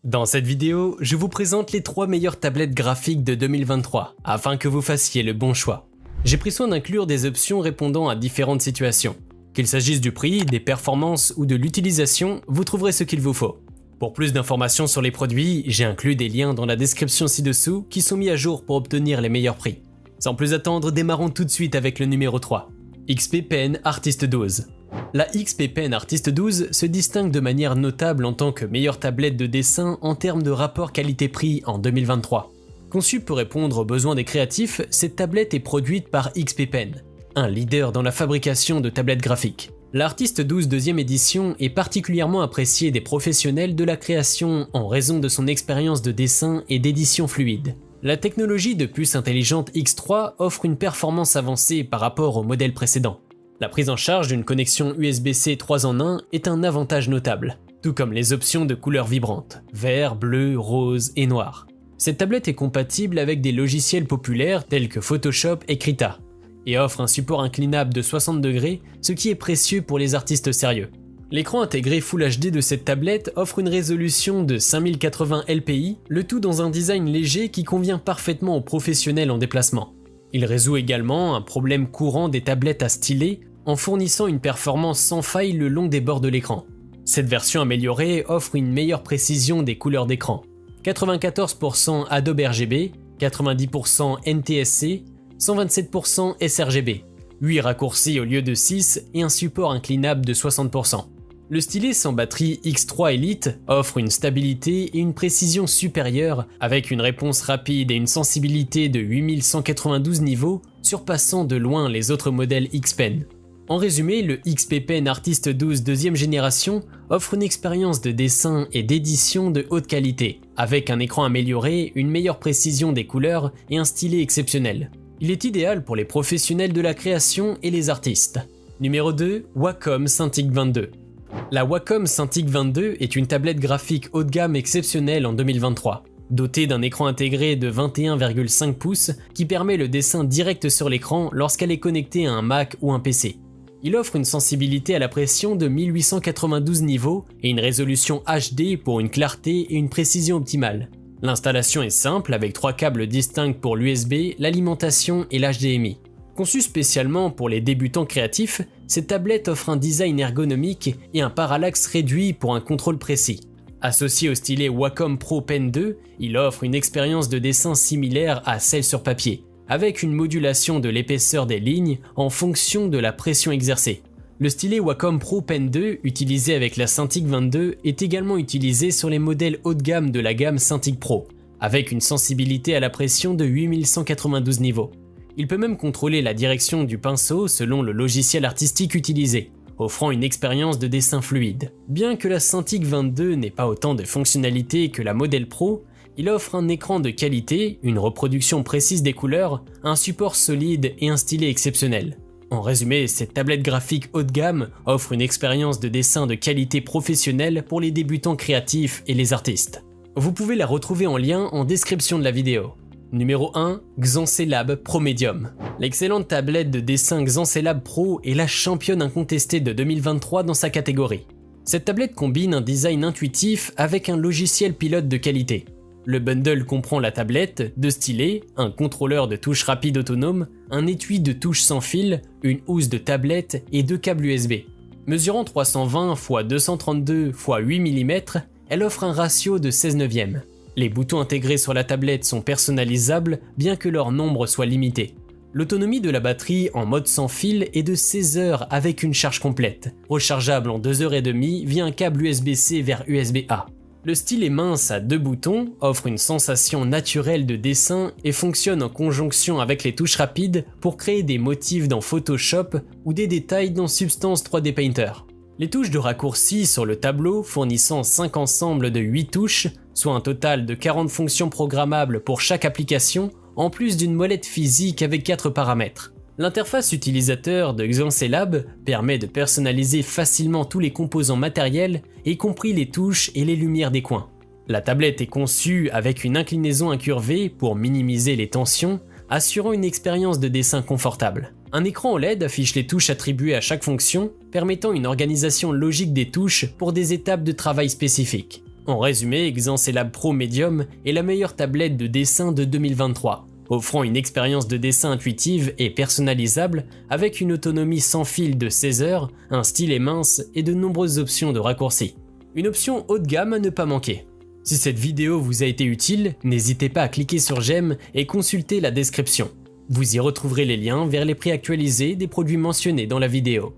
Dans cette vidéo, je vous présente les 3 meilleures tablettes graphiques de 2023, afin que vous fassiez le bon choix. J'ai pris soin d'inclure des options répondant à différentes situations. Qu'il s'agisse du prix, des performances ou de l'utilisation, vous trouverez ce qu'il vous faut. Pour plus d'informations sur les produits, j'ai inclus des liens dans la description ci-dessous qui sont mis à jour pour obtenir les meilleurs prix. Sans plus attendre, démarrons tout de suite avec le numéro 3. XP Pen Artist 12. La XP Pen Artist 12 se distingue de manière notable en tant que meilleure tablette de dessin en termes de rapport qualité-prix en 2023. Conçue pour répondre aux besoins des créatifs, cette tablette est produite par XP Pen, un leader dans la fabrication de tablettes graphiques. L'Artist 12 deuxième édition est particulièrement appréciée des professionnels de la création en raison de son expérience de dessin et d'édition fluide. La technologie de puce intelligente X3 offre une performance avancée par rapport au modèle précédent. La prise en charge d'une connexion USB-C 3 en 1 est un avantage notable, tout comme les options de couleurs vibrantes, vert, bleu, rose et noir. Cette tablette est compatible avec des logiciels populaires tels que Photoshop et Krita, et offre un support inclinable de 60 degrés, ce qui est précieux pour les artistes sérieux. L'écran intégré Full HD de cette tablette offre une résolution de 5080 LPI, le tout dans un design léger qui convient parfaitement aux professionnels en déplacement. Il résout également un problème courant des tablettes à stylet en fournissant une performance sans faille le long des bords de l'écran. Cette version améliorée offre une meilleure précision des couleurs d'écran. 94% Adobe RGB, 90% NTSC, 127% sRGB, 8 raccourcis au lieu de 6 et un support inclinable de 60%. Le stylet sans batterie X3 Elite offre une stabilité et une précision supérieures avec une réponse rapide et une sensibilité de 8192 niveaux, surpassant de loin les autres modèles X-Pen. En résumé, le XP Pen Artist 12 deuxième génération offre une expérience de dessin et d'édition de haute qualité, avec un écran amélioré, une meilleure précision des couleurs et un stylet exceptionnel. Il est idéal pour les professionnels de la création et les artistes. Numéro 2, Wacom Cintiq 22. La Wacom Cintiq 22 est une tablette graphique haut de gamme exceptionnelle en 2023, dotée d'un écran intégré de 21,5 pouces qui permet le dessin direct sur l'écran lorsqu'elle est connectée à un Mac ou un PC. Il offre une sensibilité à la pression de 1892 niveaux et une résolution HD pour une clarté et une précision optimale. L'installation est simple avec 3 câbles distincts pour l'USB, l'alimentation et l'HDMI. Conçue spécialement pour les débutants créatifs, cette tablette offre un design ergonomique et un parallaxe réduit pour un contrôle précis. Associé au stylet Wacom Pro Pen 2, il offre une expérience de dessin similaire à celle sur papier, avec une modulation de l'épaisseur des lignes en fonction de la pression exercée. Le stylet Wacom Pro Pen 2 utilisé avec la Cintiq 22 est également utilisé sur les modèles haut de gamme de la gamme Cintiq Pro, avec une sensibilité à la pression de 8192 niveaux. Il peut même contrôler la direction du pinceau selon le logiciel artistique utilisé, offrant une expérience de dessin fluide. Bien que la Cintiq 22 n'ait pas autant de fonctionnalités que la modèle Pro, il offre un écran de qualité, une reproduction précise des couleurs, un support solide et un stylet exceptionnel. En résumé, cette tablette graphique haut de gamme offre une expérience de dessin de qualité professionnelle pour les débutants créatifs et les artistes. Vous pouvez la retrouver en lien en description de la vidéo. Numéro 1, Xancelab Pro Medium. L'excellente tablette de dessin Xancelab Pro est la championne incontestée de 2023 dans sa catégorie. Cette tablette combine un design intuitif avec un logiciel pilote de qualité. Le bundle comprend la tablette, 2 stylets, un contrôleur de touches rapide autonome, un étui de touches sans fil, une housse de tablette et 2 câbles USB. Mesurant 320 x 232 x 8 mm, elle offre un ratio de 16/9. Les boutons intégrés sur la tablette sont personnalisables bien que leur nombre soit limité. L'autonomie de la batterie en mode sans fil est de 16 heures avec une charge complète, rechargeable en 2h30 via un câble USB-C vers USB-A. Le stylet mince à 2 boutons offre une sensation naturelle de dessin et fonctionne en conjonction avec les touches rapides pour créer des motifs dans Photoshop ou des détails dans Substance 3D Painter. Les touches de raccourci sur le tableau fournissant 5 ensembles de 8 touches, soit un total de 40 fonctions programmables pour chaque application, en plus d'une molette physique avec 4 paramètres. L'interface utilisateur de Xancelab permet de personnaliser facilement tous les composants matériels, y compris les touches et les lumières des coins. La tablette est conçue avec une inclinaison incurvée pour minimiser les tensions, assurant une expérience de dessin confortable. Un écran OLED affiche les touches attribuées à chaque fonction, permettant une organisation logique des touches pour des étapes de travail spécifiques. En résumé, Xencelab Pro Medium est la meilleure tablette de dessin de 2023, offrant une expérience de dessin intuitive et personnalisable avec une autonomie sans fil de 16 heures, un stylet mince et de nombreuses options de raccourcis. Une option haut de gamme à ne pas manquer. Si cette vidéo vous a été utile, n'hésitez pas à cliquer sur j'aime et consulter la description. Vous y retrouverez les liens vers les prix actualisés des produits mentionnés dans la vidéo.